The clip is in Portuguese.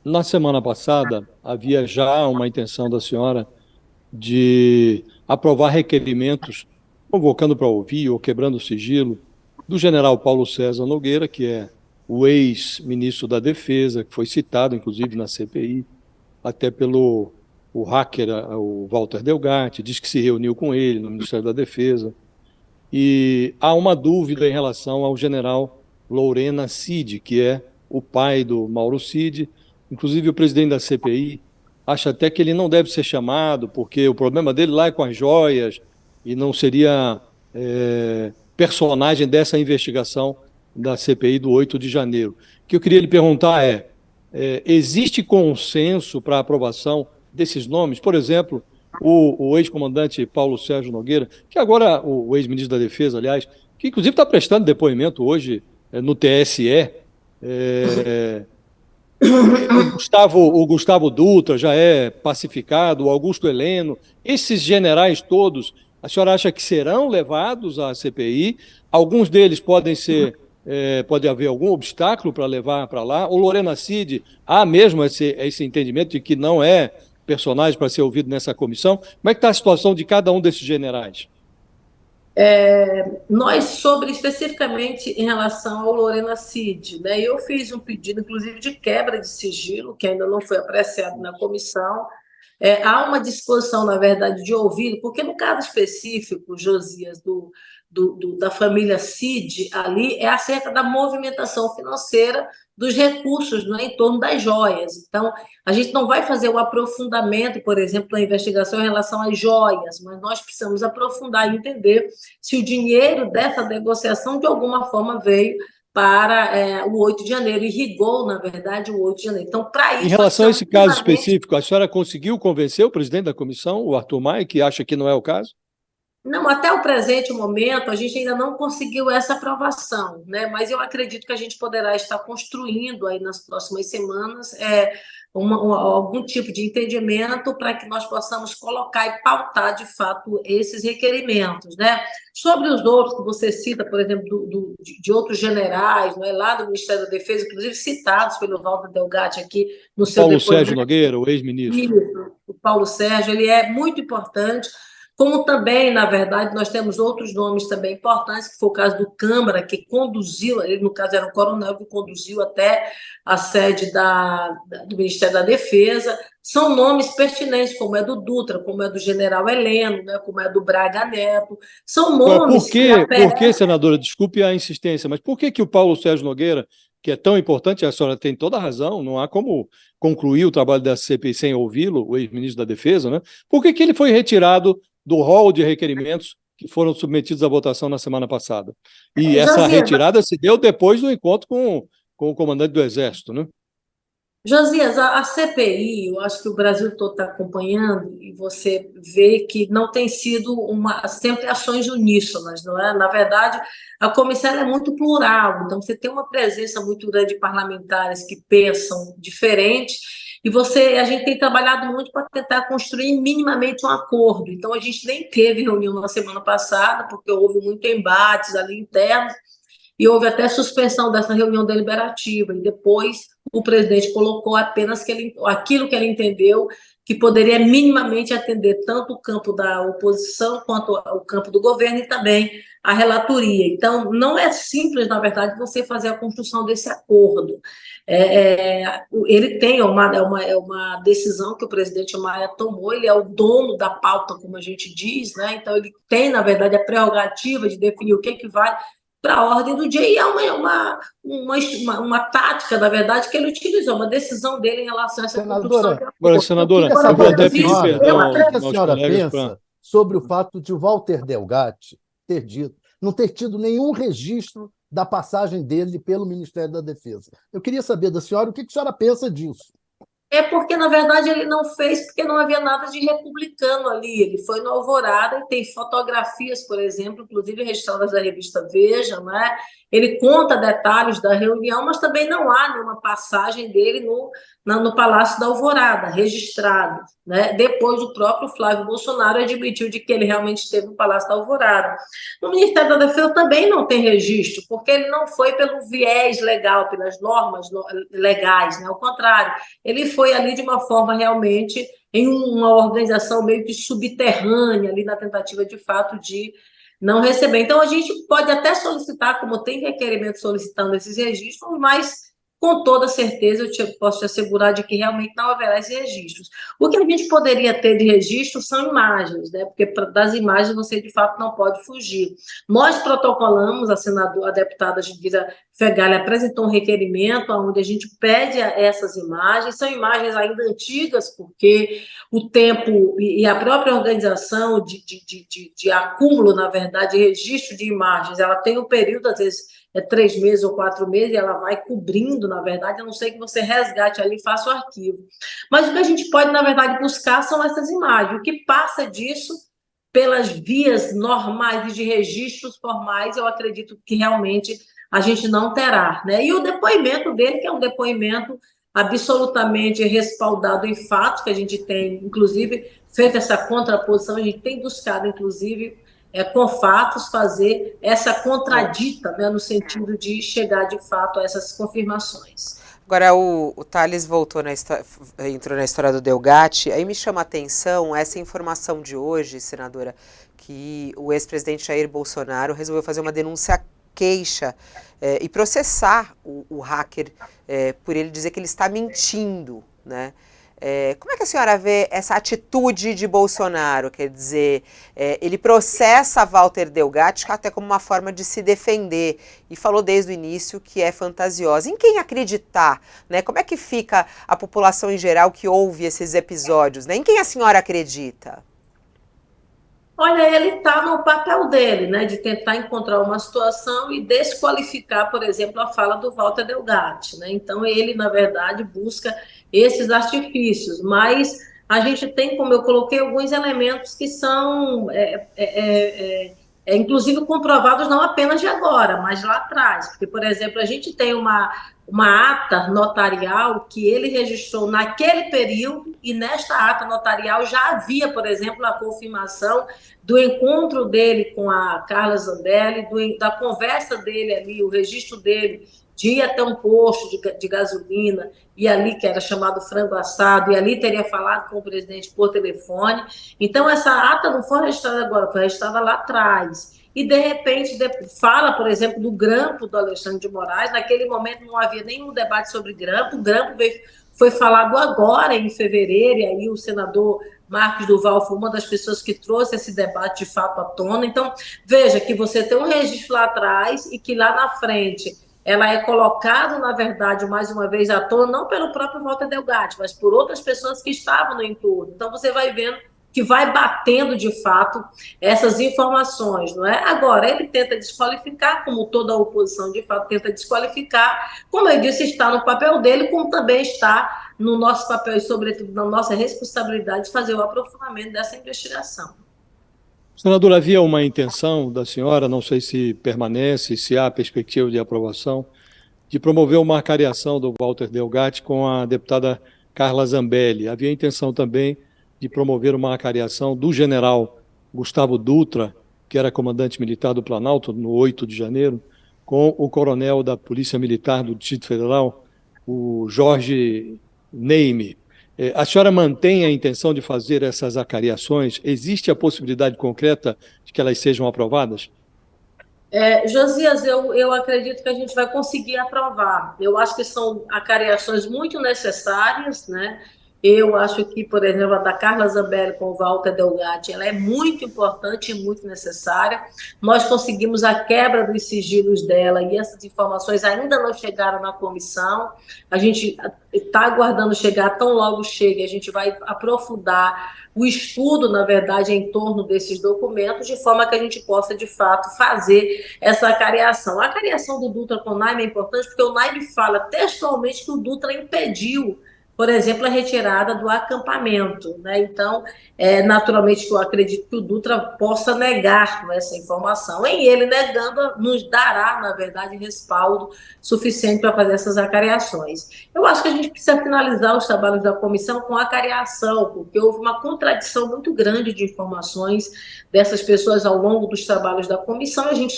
Na semana passada, havia já uma intenção da senhora de aprovar requerimentos convocando para ouvir ou quebrando o sigilo do general Paulo César Nogueira, que é o ex-ministro da Defesa, que foi citado, inclusive, na CPI, até pelo o hacker, o Walter Delgatti, diz que se reuniu com ele no Ministério da Defesa. E há uma dúvida em relação ao general Lorena Cid, que é o pai do Mauro Cid. Inclusive, o presidente da CPI acha até que ele não deve ser chamado, porque o problema dele lá é com as joias e não seria personagem dessa investigação da CPI do 8 de janeiro. O que eu queria lhe perguntar existe consenso para a aprovação desses nomes? Por exemplo, o ex-comandante Paulo Sérgio Nogueira, que agora o ex-ministro da Defesa, aliás, que inclusive está prestando depoimento hoje no TSE, o Gustavo Dutra já é pacificado, o Augusto Heleno, esses generais todos, a senhora acha que serão levados à CPI? Alguns deles pode haver algum obstáculo para levar para lá? O Lorena Cid, há mesmo esse entendimento de que não é personagem para ser ouvido nessa comissão? Como é que está a situação de cada um desses generais? Nós, especificamente em relação ao Lorena Cid, né, eu fiz um pedido, inclusive, de quebra de sigilo, que ainda não foi apreciado na comissão. Há uma disposição, na verdade, de ouvi-lo, porque no caso específico, Josias, da família Cid, ali é acerca da movimentação financeira dos recursos, né, em torno das joias. Então, a gente não vai fazer o aprofundamento, por exemplo, da investigação em relação às joias, mas nós precisamos aprofundar e entender se o dinheiro dessa negociação, de alguma forma, veio para o 8 de janeiro, irrigou, na verdade, o 8 de janeiro. Então, para Em isso, nós relação a precisamos esse caso minimamente. específico, a senhora conseguiu convencer o presidente da comissão, o Arthur Maia, que acha que não é o caso? Não, até o presente momento, a gente ainda não conseguiu essa aprovação, né? Mas eu acredito que a gente poderá estar construindo aí nas próximas semanas algum tipo de entendimento para que nós possamos colocar e pautar, de fato, esses requerimentos, né? Sobre os outros que você cita, por exemplo, de outros generais, não é? Lá do Ministério da Defesa, inclusive citados pelo Walter Delgatti aqui no O seu Paulo Sérgio depoimento. Nogueira, o ex-ministro. Isso, o Paulo Sérgio, ele é muito importante, como também, na verdade, nós temos outros nomes também importantes, que foi o caso do Câmara, que conduziu, ele, no caso, era um coronel que conduziu até a sede do Ministério da Defesa. São nomes pertinentes, como é do Dutra, como é do general Heleno, né, como é do Braga Neto. São Agora, por nomes que que, por que, até. senadora, desculpe a insistência, mas por que o Paulo Sérgio Nogueira, que é tão importante, a senhora tem toda a razão, não há como concluir o trabalho da CPI sem ouvi-lo, o ex-ministro da Defesa, né? Por que ele foi retirado do rol de requerimentos que foram submetidos à votação na semana passada? E essa Josias, retirada se deu depois do encontro com o comandante do Exército, né? Josias, a CPI, eu acho que o Brasil todo está acompanhando e você vê que não tem sido sempre ações uníssonas, não é? Na verdade, a comissão é muito plural, então você tem uma presença muito grande de parlamentares que pensam diferente e a gente tem trabalhado muito para tentar construir minimamente um acordo. Então, a gente nem teve reunião na semana passada, porque houve muito embates ali internos, e houve até suspensão dessa reunião deliberativa, e depois o presidente colocou apenas aquilo que ele entendeu que poderia minimamente atender tanto o campo da oposição quanto o campo do governo e também a relatoria. Então, não é simples, na verdade, você fazer a construção desse acordo. Ele tem uma decisão que o presidente Maia tomou, ele é o dono da pauta, como a gente diz, né? Então, ele tem, na verdade, a prerrogativa de definir o que vai para a ordem do dia, e é uma tática, na verdade, que ele utilizou, uma decisão dele em relação a essa construção de Senadora, Agora, acordo. eu senadora, queria Quando eu eu vou saber da até produzi pedir isso, senhora eu o que perdão que a aos senhora colegas para. pensa sobre o fato de o Walter Delgatti não ter tido nenhum registro da passagem dele pelo Ministério da Defesa. Eu queria saber da senhora o que que a senhora pensa disso. É porque, na verdade, ele não fez porque não havia nada de republicano ali. Ele foi no Alvorada e tem fotografias, por exemplo, inclusive registradas da revista Veja, né? Ele conta detalhes da reunião, mas também não há nenhuma passagem dele no Palácio da Alvorada, registrado, né? Depois, o próprio Flávio Bolsonaro admitiu de que ele realmente esteve no Palácio da Alvorada. No Ministério da Defesa também não tem registro, porque ele não foi pelo viés legal, pelas normas legais, né? Ao contrário, ele foi ali de uma forma realmente em uma organização meio que subterrânea, ali na tentativa de fato de não receber. Então, a gente pode até solicitar, como tem requerimento solicitando esses registros, mas com toda certeza posso te assegurar de que realmente não haverá esses registros. O que a gente poderia ter de registro são imagens, né? Porque das imagens você de fato não pode fugir. Nós protocolamos, a deputada Jandira Fegali apresentou um requerimento onde a gente pede essas imagens, são imagens ainda antigas, porque o tempo e a própria organização de acúmulo, na verdade, de registro de imagens, ela tem um período, às vezes, 3 meses ou 4 meses, e ela vai cobrindo, na verdade, a não ser que você resgate ali e faça o arquivo. Mas o que a gente pode, na verdade, buscar são essas imagens. O que passa disso, pelas vias normais e de registros formais, eu acredito que realmente a gente não terá, né? E o depoimento dele, que é um depoimento absolutamente respaldado em fatos, que a gente tem, inclusive, feito essa contraposição, a gente tem buscado, inclusive, com fatos, fazer essa contradita, né, no sentido de chegar, de fato, a essas confirmações. Agora, o Thales entrou na história do Delgatti, aí me chama a atenção essa informação de hoje, senadora, que o ex-presidente Jair Bolsonaro resolveu fazer uma denúncia queixa e processar o hacker por ele dizer que ele está mentindo, né? Como é que a senhora vê essa atitude de Bolsonaro? Quer dizer, ele processa Walter Delgatti até como uma forma de se defender e falou desde o início que é fantasiosa. Em quem acreditar? Né? Como é que fica a população em geral que ouve esses episódios? Né? Em quem a senhora acredita? Olha, ele está no papel dele, né, de tentar encontrar uma situação e desqualificar, por exemplo, a fala do Walter Delgatti, né? Então, ele, na verdade, busca esses artifícios, mas a gente tem, como eu coloquei, alguns elementos que são, inclusive, comprovados não apenas de agora, mas lá atrás, porque, por exemplo, a gente tem uma ata notarial que ele registrou naquele período, e nesta ata notarial já havia, por exemplo, a confirmação do encontro dele com a Carla Zambelli, da conversa dele ali, o registro dele de ir até um posto de gasolina, e ali, que era chamado frango assado, e ali teria falado com o presidente por telefone. Então, essa ata não foi registrada agora, foi registrada lá atrás. E, de repente, fala, por exemplo, do grampo do Alexandre de Moraes. Naquele momento não havia nenhum debate sobre grampo. O grampo foi falado agora, em fevereiro, e aí o senador Marcos Duval foi uma das pessoas que trouxe esse debate de fato à tona. Então, veja que você tem um registro lá atrás e que lá na frente ela é colocada, na verdade, mais uma vez à tona, não pelo próprio Walter Delgatti, mas por outras pessoas que estavam no entorno. Então, você vai vendo que vai batendo, de fato, essas informações, não é? Agora, ele tenta desqualificar, como toda a oposição, de fato, tenta desqualificar. Como eu disse, está no papel dele, como também está no nosso papel e, sobretudo, na nossa responsabilidade de fazer o aprofundamento dessa investigação. Senadora, havia uma intenção da senhora, não sei se permanece, se há perspectiva de aprovação, de promover uma acariação do Walter Delgatti com a deputada Carla Zambelli. Havia intenção também de promover uma acariação do general Gustavo Dutra, que era comandante militar do Planalto, no 8 de janeiro, com o coronel da Polícia Militar do Distrito Federal, o Jorge Neime. A senhora mantém a intenção de fazer essas acariações? Existe a possibilidade concreta de que elas sejam aprovadas? Josias, eu acredito que a gente vai conseguir aprovar. Eu acho que são acariações muito necessárias, né? Eu acho que, por exemplo, a da Carla Zambelli com o Walter Delgatti, ela é muito importante e muito necessária. Nós conseguimos a quebra dos sigilos dela e essas informações ainda não chegaram na comissão. A gente está aguardando chegar, tão logo chegue, a gente vai aprofundar o estudo, na verdade, em torno desses documentos, de forma que a gente possa, de fato, fazer essa acariação. A acariação do Dutra com o Naime é importante porque o Naime fala textualmente que o Dutra impediu, por exemplo, a retirada do acampamento, né? Então, naturalmente, eu acredito que o Dutra possa negar essa informação. Em ele negando, nos dará, na verdade, respaldo suficiente para fazer essas acariações. Eu acho que a gente precisa finalizar os trabalhos da comissão com acariação, porque houve uma contradição muito grande de informações dessas pessoas ao longo dos trabalhos da comissão. A gente